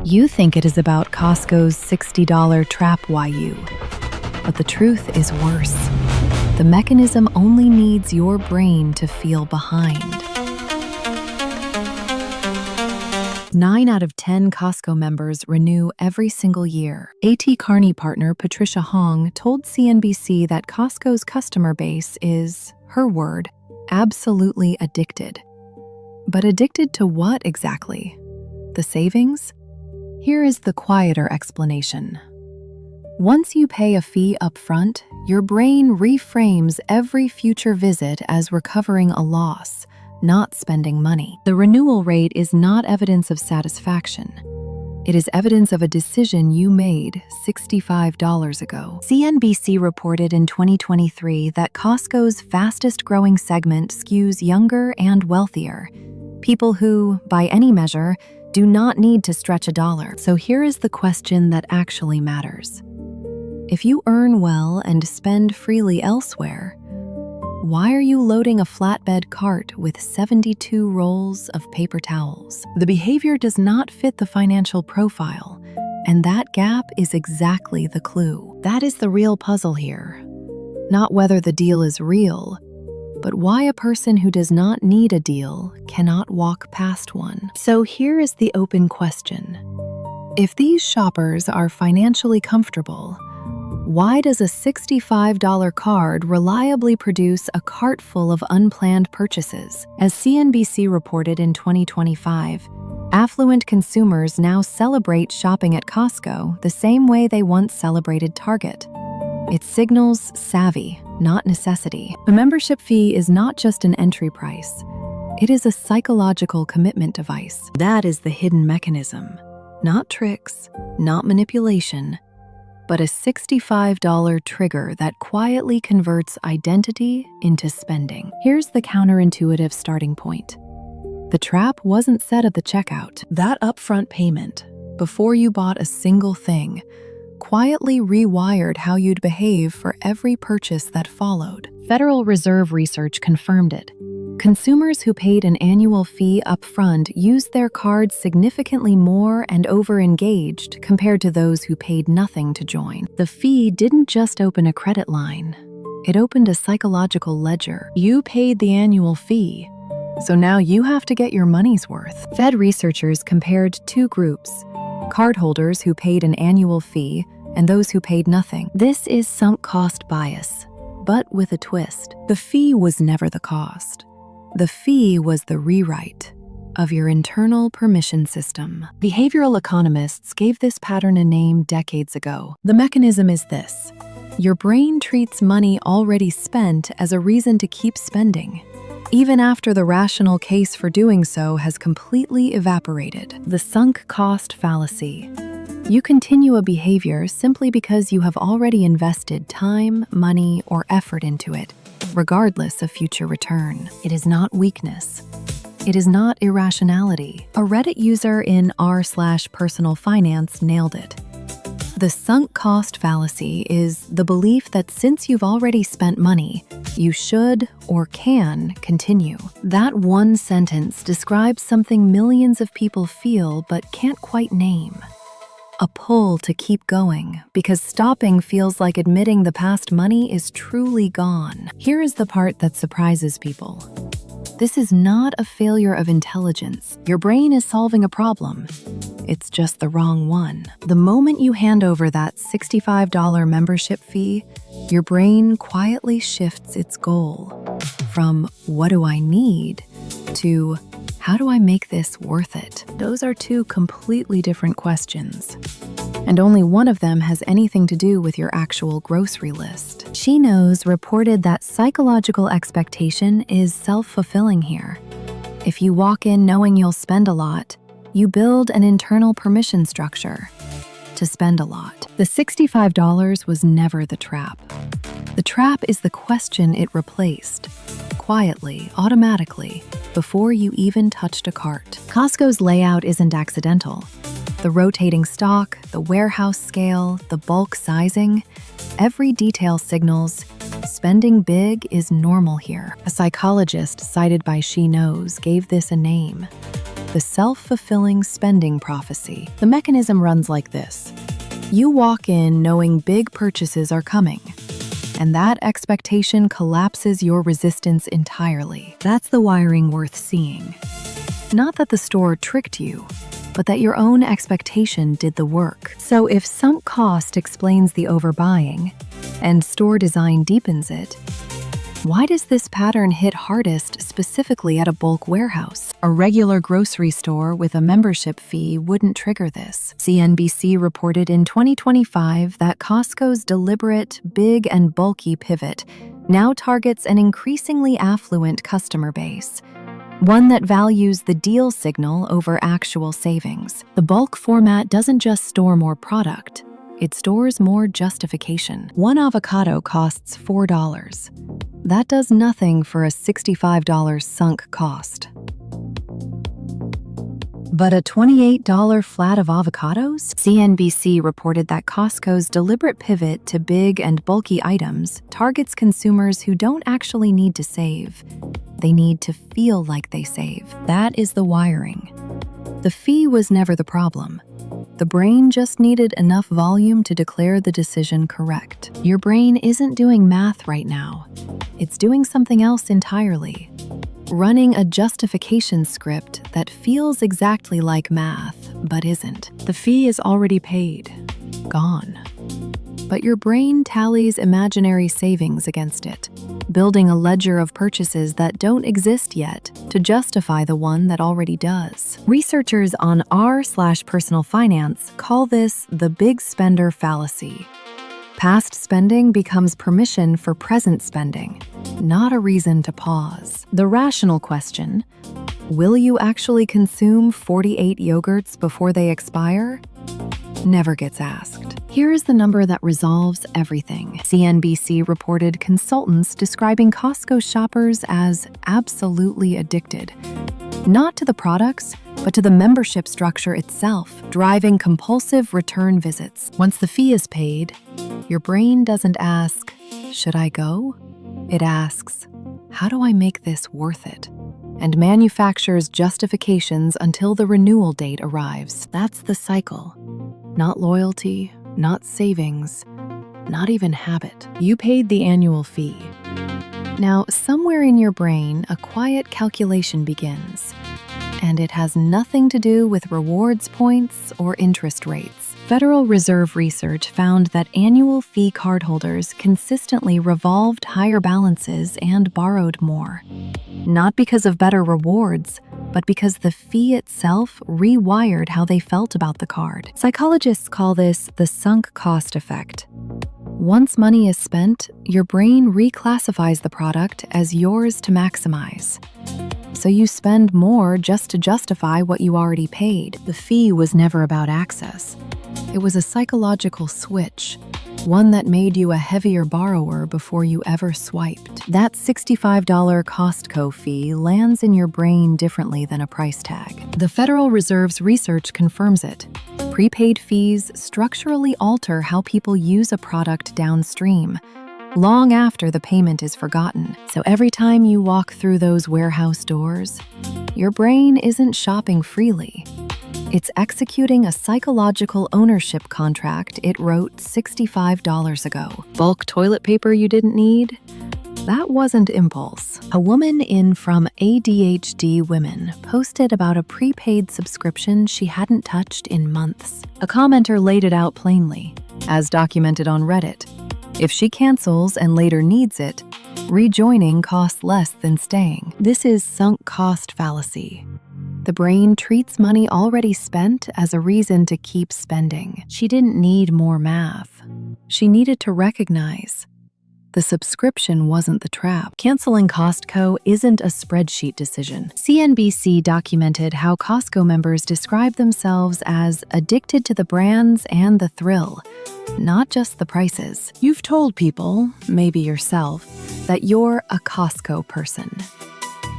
You think it is about Costco's $60 trap YU, but the truth is worse. The mechanism only needs your brain to feel behind. 9 out of 10 Costco members renew every single year. A.T. Kearney partner Patricia Hong told CNBC that Costco's customer base is, her word, absolutely addicted. But addicted to what exactly? The savings? Here is the quieter explanation. Once you pay a fee up front, your brain reframes every future visit as recovering a loss, not spending money. The renewal rate is not evidence of satisfaction. It is evidence of a decision you made $65 ago. CNBC reported in 2023 that Costco's fastest-growing segment skews younger and wealthier, people who, by any measure, do not need to stretch a dollar. So here is the question that actually matters. If you earn well and spend freely elsewhere, why are you loading a flatbed cart with 72 rolls of paper towels? The behavior does not fit the financial profile, and that gap is exactly the clue. That is the real puzzle here. Not whether the deal is real, but why a person who does not need a deal cannot walk past one. So here is the open question. If these shoppers are financially comfortable, why does a $65 card reliably produce a cart full of unplanned purchases? As CNBC reported in 2025, affluent consumers now celebrate shopping at Costco the same way they once celebrated Target. It signals savvy, not necessity. A membership fee is not just an entry price. It is a psychological commitment device. That is the hidden mechanism. Not tricks, not manipulation, but a $65 trigger that quietly converts identity into spending. Here's the counterintuitive starting point. The trap wasn't set at the checkout. That upfront payment, before you bought a single thing, quietly rewired how you'd behave for every purchase that followed. Federal Reserve research confirmed it. Consumers who paid an annual fee upfront used their cards significantly more and over-engaged compared to those who paid nothing to join. The fee didn't just open a credit line. It opened a psychological ledger. You paid the annual fee, so now you have to get your money's worth. Fed researchers compared two groups: cardholders who paid an annual fee and those who paid nothing. This is sunk cost bias, but with a twist. The fee was never the cost. The fee was the rewrite of your internal permission system. Behavioral economists gave this pattern a name decades ago. The mechanism is this: your brain treats money already spent as a reason to keep spending, even after the rational case for doing so has completely evaporated. The sunk cost fallacy. You continue a behavior simply because you have already invested time, money, or effort into it, regardless of future return. It is not weakness. It is not irrationality. A Reddit user in r/personal finance nailed it. The sunk cost fallacy is the belief that since you've already spent money, you should or can continue. That one sentence describes something millions of people feel but can't quite name. A pull to keep going, because stopping feels like admitting the past money is truly gone. Here is the part that surprises people. This is not a failure of intelligence. Your brain is solving a problem. It's just the wrong one. The moment you hand over that $65 membership fee, your brain quietly shifts its goal from "what do I need" to "how do I make this worth it?" Those are two completely different questions, and only one of them has anything to do with your actual grocery list. She Knows reported that psychological expectation is self-fulfilling here. If you walk in knowing you'll spend a lot, you build an internal permission structure to spend a lot. The $65 was never the trap. The trap is the question it replaced, quietly, automatically, before you even touched a cart. Costco's layout isn't accidental. The rotating stock, the warehouse scale, the bulk sizing, every detail signals spending big is normal here. A psychologist cited by She Knows gave this a name: the self-fulfilling spending prophecy. The mechanism runs like this. You walk in knowing big purchases are coming, and that expectation collapses your resistance entirely. That's the wiring worth seeing. Not that the store tricked you, but that your own expectation did the work. So if sunk cost explains the overbuying, and store design deepens it, why does this pattern hit hardest specifically at a bulk warehouse? A regular grocery store with a membership fee wouldn't trigger this. CNBC reported in 2025 that Costco's deliberate, big and bulky pivot now targets an increasingly affluent customer base, one that values the deal signal over actual savings. The bulk format doesn't just store more product, it stores more justification. One avocado costs $4. That does nothing for a $65 sunk cost. But a $28 flat of avocados? CNBC reported that Costco's deliberate pivot to big and bulky items targets consumers who don't actually need to save. They need to feel like they save. That is the wiring. The fee was never the problem. The brain just needed enough volume to declare the decision correct. Your brain isn't doing math right now. It's doing something else entirely. Running a justification script that feels exactly like math, but isn't. The fee is already paid. Gone. But your brain tallies imaginary savings against it, building a ledger of purchases that don't exist yet to justify the one that already does. Researchers on r/personal finance call this the big spender fallacy. Past spending becomes permission for present spending, not a reason to pause. The rational question, will you actually consume 48 yogurts before they expire? Never gets asked. Here is the number that resolves everything. CNBC reported consultants describing Costco shoppers as absolutely addicted. Not to the products, but to the membership structure itself, driving compulsive return visits. Once the fee is paid, your brain doesn't ask, should I go? It asks, how do I make this worth it? And manufactures justifications until the renewal date arrives. That's the cycle. Not loyalty, not savings, not even habit. You paid the annual fee. Now, somewhere in your brain, a quiet calculation begins, and it has nothing to do with rewards points or interest rates. Federal Reserve research found that annual fee cardholders consistently revolved higher balances and borrowed more. Not because of better rewards, but because the fee itself rewired how they felt about the card. Psychologists call this the sunk cost effect. Once money is spent, your brain reclassifies the product as yours to maximize. So you spend more just to justify what you already paid. The fee was never about access. It was a psychological switch, one that made you a heavier borrower before you ever swiped. That $65 Costco fee lands in your brain differently than a price tag. The Federal Reserve's research confirms it. Prepaid fees structurally alter how people use a product downstream, long after the payment is forgotten. So every time you walk through those warehouse doors, your brain isn't shopping freely. It's executing a psychological ownership contract it wrote $65 ago. Bulk toilet paper you didn't need? That wasn't impulse. A woman in From ADHD Women posted about a prepaid subscription she hadn't touched in months. A commenter laid it out plainly, as documented on Reddit. If she cancels and later needs it, rejoining costs less than staying. This is sunk cost fallacy. The brain treats money already spent as a reason to keep spending. She didn't need more math. She needed to recognize the subscription wasn't the trap. Canceling Costco isn't a spreadsheet decision. CNBC documented how Costco members describe themselves as addicted to the brands and the thrill, not just the prices. You've told people, maybe yourself, that you're a Costco person.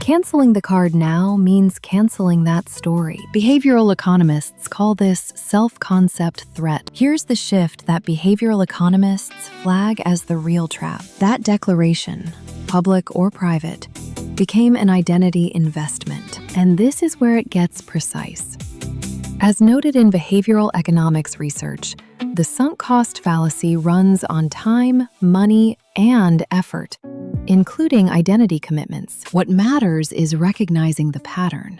Canceling the card now means canceling that story. Behavioral economists call this self-concept threat. Here's the shift that behavioral economists flag as the real trap. That declaration, public or private, became an identity investment. And this is where it gets precise. As noted in behavioral economics research, the sunk cost fallacy runs on time, money, and effort, including identity commitments. What matters is recognizing the pattern.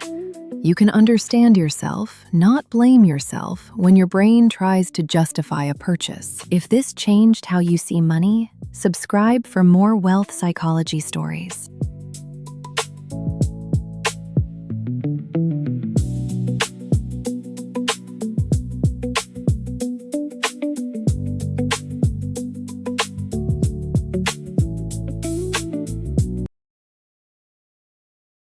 You can understand yourself, not blame yourself, when your brain tries to justify a purchase. If this changed how you see money, subscribe for more wealth psychology stories.